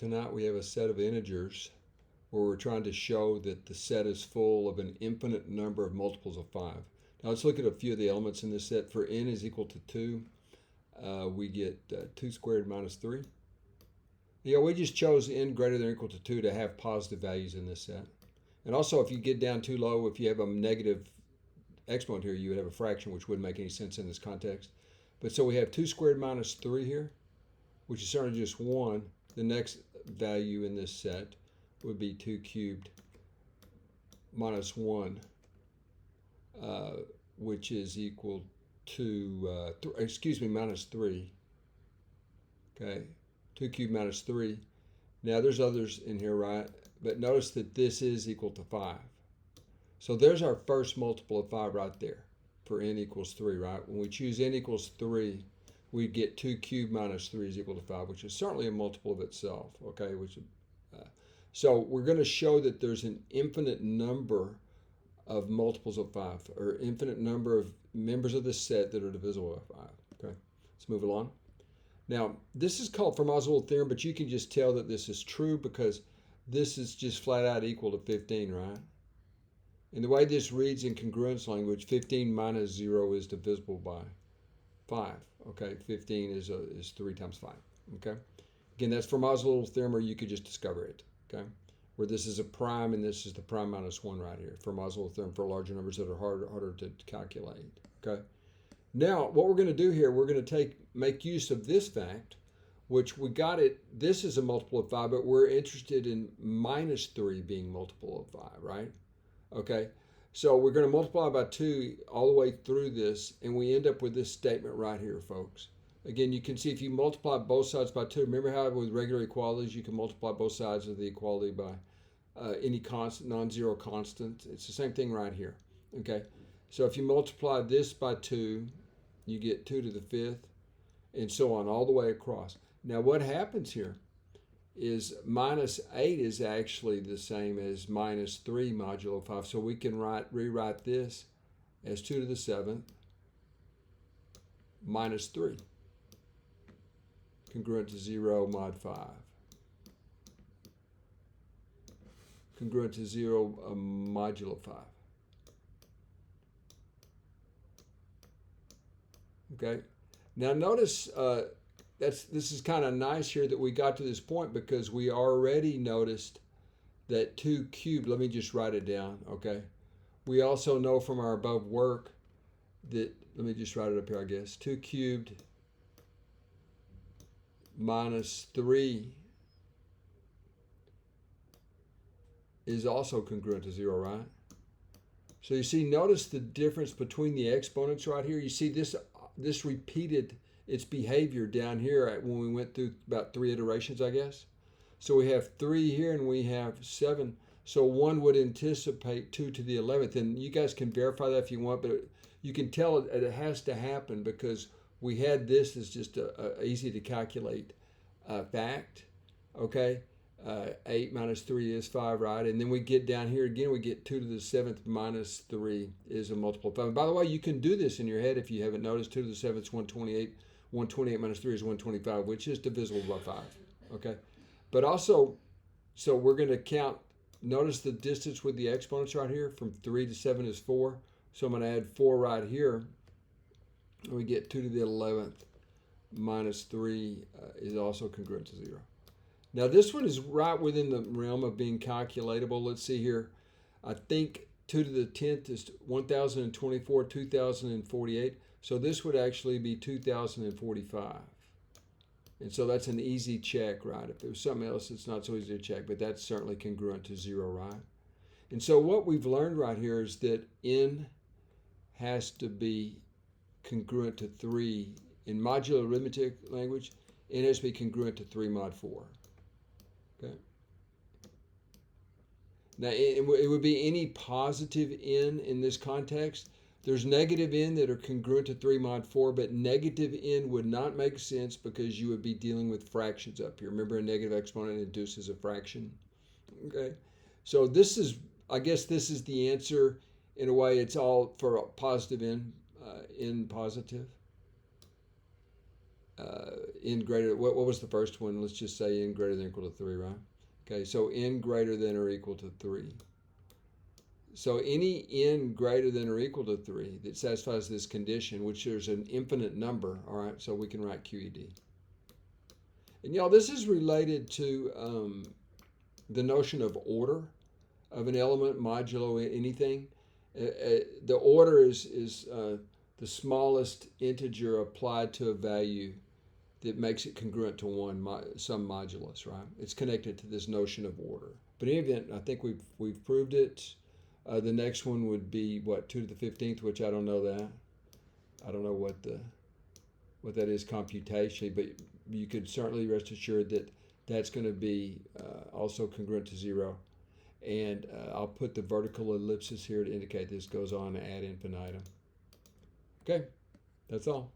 Tonight we have a set of integers where we're trying to show that the set is full of an infinite number of multiples of 5. Now let's look at a few of the elements in this set. For n is equal to 2, we get 2 squared minus 3. Yeah, we just chose n greater than or equal to 2 to have positive values in this set. And also, if you get down too low, if you have a negative exponent here, you would have a fraction, which wouldn't make any sense in this context. But so we have 2 squared minus 3 here, which is certainly just 1. The next value in this set would be 2 cubed minus 1, which is equal to, minus 3. Okay, 2 cubed minus 3. Now there's others in here, right? But notice that this is equal to 5. So there's our first multiple of 5 right there for n equals 3, right? When we choose n equals 3, we get 2 cubed minus 3 is equal to 5, which is certainly a multiple of itself, okay? So we're going to show that there's an infinite number of multiples of 5, or infinite number of members of the set that are divisible by 5, okay? Let's move along. Now, this is called Fermat's theorem, but you can just tell that this is true because this is just flat out equal to 15, right? And the way this reads in congruence language, 15 minus 0 is divisible by 5. Okay, 15 is 3 times 5. Okay, again, that's Fermat's theorem, or you could just discover it. Okay, where this is a prime and this is the prime minus 1 right here. Fermat's theorem for larger numbers that are harder to calculate. Okay, now what we're going to do here, we're going to make use of this fact, which we got it. This is a multiple of 5, but we're interested in minus 3 being multiple of 5, right? Okay, so we're going to multiply by 2 all the way through this, and we end up with this statement right here, folks. Again, you can see if you multiply both sides by 2, remember how with regular equalities you can multiply both sides of the equality by any constant, non-zero constant. It's the same thing right here. Okay, so if you multiply this by 2, you get 2 to the 5th, and so on all the way across. Now what happens here is minus 8 is actually the same as minus 3 modulo 5. So we can rewrite this as 2 to the 7th minus 3, congruent to 0 mod 5. Congruent to 0 modulo 5. Okay, now notice this is kind of nice here that we got to this point because we already noticed that 2 cubed, let me just write it down, okay? We also know from our above work that, let me just write it up here, I guess, 2 cubed minus 3 is also congruent to 0, right? So you see, notice the difference between the exponents right here. You see this repeated its behavior down here when we went through about 3 iterations, I guess. So we have 3 here and we have 7. So one would anticipate 2 to the 11th. And you guys can verify that if you want, but you can tell it has to happen because we had this as just a easy to calculate fact. Okay, 8 minus 3 is 5, right? And then we get down here again, we get 2 to the 7th minus 3 is a multiple of 5. And by the way, you can do this in your head if you haven't noticed. 2 to the 7th is 128. 128 minus 3 is 125, which is divisible by 5. Okay, but also, so we're going to count. Notice the distance with the exponents right here from 3 to 7 is 4. So I'm going to add 4 right here. And we get 2 to the 11th minus 3 is also congruent to 0. Now this one is right within the realm of being calculatable. Let's see here. I think 2 to the 10th is 1024, 2048. So this would actually be 2045. And so that's an easy check, right? If it was something else, it's not so easy to check, but that's certainly congruent to 0, right? And so what we've learned right here is that n has to be congruent to 3. In modular arithmetic language, n has to be congruent to 3 mod 4. Okay. Now, it would be any positive n in this context. There's negative n that are congruent to 3 mod 4, but negative n would not make sense because you would be dealing with fractions up here. Remember, a negative exponent induces a fraction. Okay, so this is, I guess this is the answer. In a way, it's all for a positive n, n positive. n greater, what was the first one? Let's just say n greater than or equal to 3, right? Okay, so n greater than or equal to 3. So any n greater than or equal to 3 that satisfies this condition, which there's an infinite number, all right, so we can write QED. And y'all, this is related to the notion of order of an element modulo anything. The order is the smallest integer applied to a value that makes it congruent to some modulus, right? It's connected to this notion of order. But in any event, I think we've proved it. The next one would be what, 2 to the 15th, which I don't know that. I don't know what that is computationally, but you could certainly rest assured that that's going to be also congruent to 0. And I'll put the vertical ellipsis here to indicate this goes on ad infinitum. Okay, that's all.